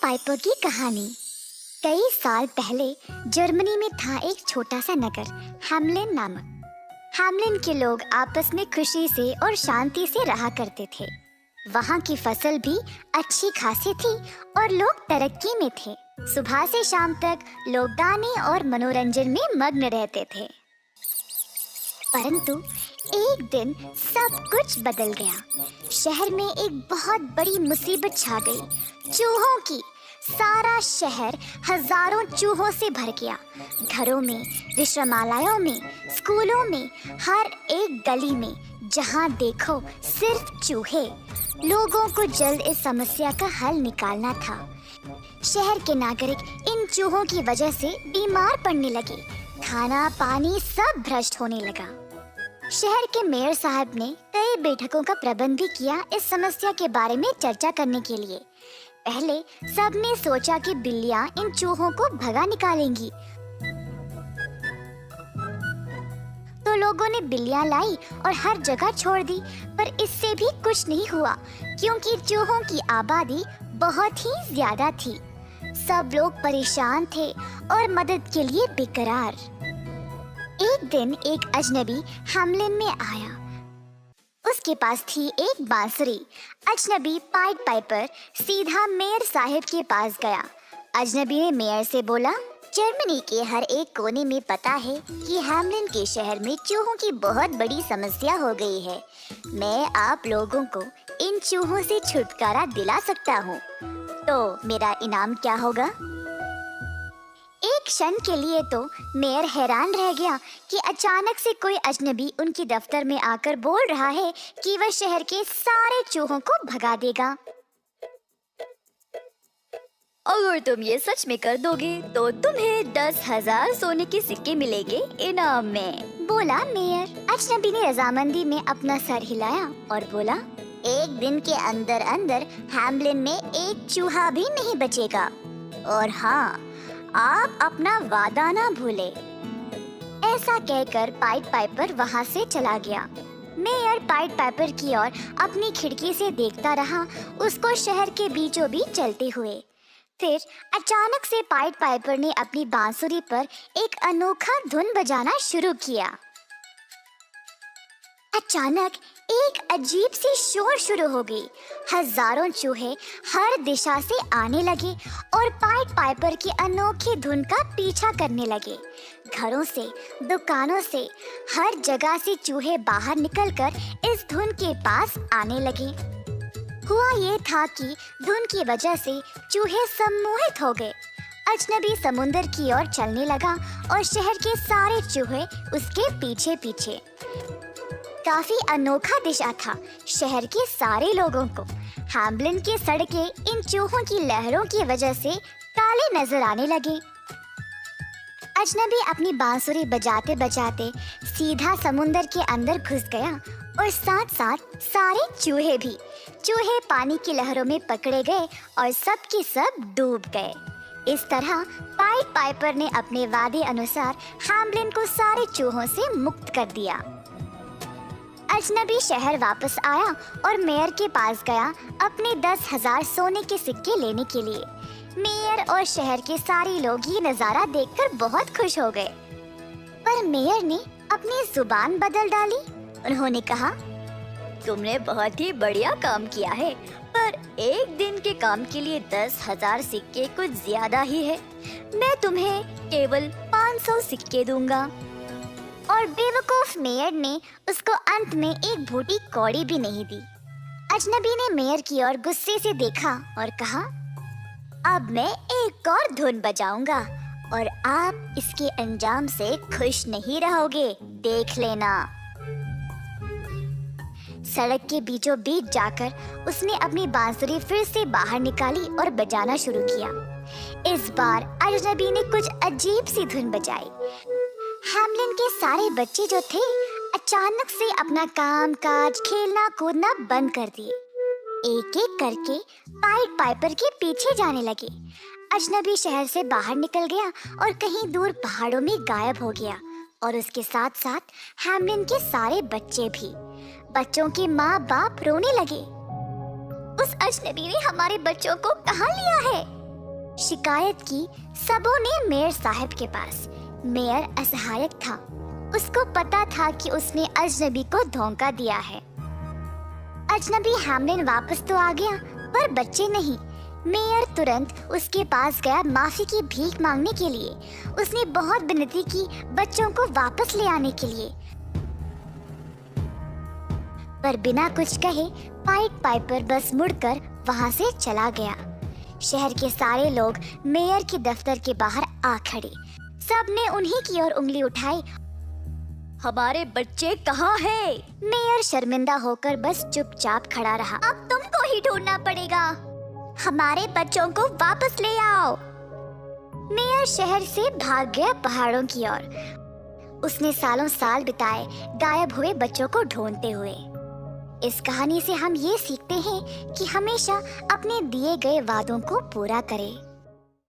Piper की कहानी। कई साल पहले जर्मनी में था एक छोटा सा नगर हैम्लिन नामक। हैम्लिन के लोग आपस में खुशी से और शांति से रहा करते थे। वहाँ की फसल भी अच्छी खासी थी और लोग तरक्की में थे। सुबह से शाम तक लोग गाने और मनोरंजन में मग्न रहते थे। परंतु एक दिन सब कुछ बदल गया। शहर में एक बहुत बड़ी मुसीबत छा गई। चूहों की। सारा शहर हजारों चूहों से भर गया। घरों में, विश्रामालयों में, स्कूलों में, हर एक गली में जहां देखो सिर्फ चूहे। लोगों को जल्द इस समस्या का हल निकालना था। शहर के नागरिक इन चूहों की वजह से बीमार पड़ने लगे। खाना पानी सब भ्रष्ट होने लगा। शहर के मेयर साहब ने कई बैठकों का प्रबंध भी किया इस समस्या के बारे में चर्चा करने के लिए। पहले सबने सोचा कि बिल्लियां इन चूहों को भगा निकालेंगी, तो लोगों ने बिल्लियां लाई और हर जगह छोड़ दी। पर इससे भी कुछ नहीं हुआ, क्योंकि चूहों की आबादी बहुत ही ज्यादा थी। सब लोग परेशान थे और मदद के लिए बेकरार। एक दिन एक अजनबी हैम्लिन में आया। उसके पास थी एक बांसुरी। अजनबी पाइड पाइपर सीधा मेयर साहब के पास गया। अजनबी ने मेयर से बोला, जर्मनी के हर एक कोने में पता है कि हैम्लिन के शहर में चूहों की बहुत बड़ी समस्या हो गई है। मैं आप लोगों को इन चूहों से छुटकारा दिला सकता हूँ, तो मेरा इनाम क्या होगा? एक क्षण के लिए तो मेयर हैरान रह गया कि अचानक से कोई अजनबी उनके दफ्तर में आकर बोल रहा है कि वह शहर के सारे चूहों को भगा देगा। अगर तुम ये सच में कर दोगे तो तुम्हें 10,000 सोने के सिक्के मिलेंगे इनाम में, बोला मेयर। अजनबी ने रजामंदी में अपना सर हिलाया और बोला, एक दिन के अंदर अंदर हैम्लिन में एक चूहा भी नहीं बचेगा। और हाँ, आप अपना वादा ना भूले। ऐसा कहकर पाइड पाइपर वहाँ से चला गया। मेयर पाइड पाइपर की ओर अपनी खिड़की से देखता रहा, उसको शहर के बीचों बीच चलते हुए। फिर अचानक से पाइड पाइपर ने अपनी बांसुरी पर एक अनोखा धुन बजाना शुरू किया। अचानक एक अजीब सी शोर शुरू हो गई। हजारों चूहे हर दिशा से आने लगे और पाइड पाइपर की अनोखी धुन का पीछा करने लगे। घरों से, दुकानों से, हर जगह से चूहे बाहर निकलकर इस धुन के पास आने लगे। हुआ ये था कि धुन की वजह से चूहे सम्मोहित हो गए। अजनबी समुंदर की ओर चलने लगा और शहर के सारे चूहे उसके पीछे पीछे। काफी अनोखा दिशा था। शहर के सारे लोगों को हैम्लिन की सड़कें इन चूहों की लहरों की वजह से काले नजर आने लगे। अजनबी अपनी बांसुरी बजाते बजाते सीधा समुंदर के अंदर घुस गया और साथ साथ सारे चूहे भी। चूहे पानी की लहरों में पकड़े गए और सब के सब डूब गए। इस तरह पाइड पाइपर ने अपने वादे अनुसार हैम्लिन को सारे चूहों से मुक्त कर दिया। अजनबी शहर वापस आया और मेयर के पास गया अपने 10,000 सोने के सिक्के लेने के लिए। मेयर और शहर के सारे लोग ये नजारा देखकर बहुत खुश हो गए। पर मेयर ने अपनी जुबान बदल डाली। उन्होंने कहा, तुमने बहुत ही बढ़िया काम किया है, पर एक दिन के काम के लिए 10,000 सिक्के कुछ ज्यादा ही है। मैं तुम्हें केवल 500 सिक्के दूंगा। और बेवकूफ मेयर ने उसको अंत में एक भूटी कौड़ी भी नहीं दी। अजनबी ने मेयर की ओर गुस्से से देखा और कहा, अब मैं एक और धुन बजाऊंगा और आप इसके अंजाम से खुश नहीं रहोगे, देख लेना। सड़क के बीचों बीच जाकर उसने अपनी बांसुरी फिर से बाहर निकाली और बजाना शुरू किया। इस बार अजनबी ने कुछ अजीब सी धुन बजाई। हैम्लिन के सारे बच्चे जो थे अचानक से अपना काम काज, खेलना कूदना बंद कर दिए। एक एक करके पाइड पाइपर के पीछे जाने लगे। अजनबी शहर से बाहर निकल गया और कहीं दूर पहाड़ों में गायब हो गया, और उसके साथ साथ हैम्लिन के सारे बच्चे भी। बच्चों के माँ बाप रोने लगे। उस अजनबी ने हमारे बच्चों को कहाँ लिया है? शिकायत की सबों ने मेयर साहब के पास। मेयर असहायक था। उसको पता था कि उसने अजनबी को धोखा दिया है। अजनबी हैमलिन वापस तो आ गया, पर बच्चे नहीं। मेयर तुरंत उसके पास गया माफी की भीख मांगने के लिए। उसने बहुत विनती की बच्चों को वापस ले आने के लिए, पर बिना कुछ कहे पाइट पाइपर बस मुड़कर वहां से चला गया। शहर के सारे लोग मेयर के दफ्तर के बाहर आ खड़े। सबने उन्हीं की ओर उंगली उठाई। हमारे बच्चे कहाँ हैं? मेयर शर्मिंदा होकर बस चुपचाप खड़ा रहा। अब तुमको ही ढूंढना पड़ेगा। हमारे बच्चों को वापस ले आओ। मेयर शहर से भाग गया पहाड़ों की ओर। उसने सालों साल बिताए गायब हुए बच्चों को ढूंढते हुए। इस कहानी से हम ये सीखते हैं कि हमेशा अपने दिए गए वादों को पूरा करें।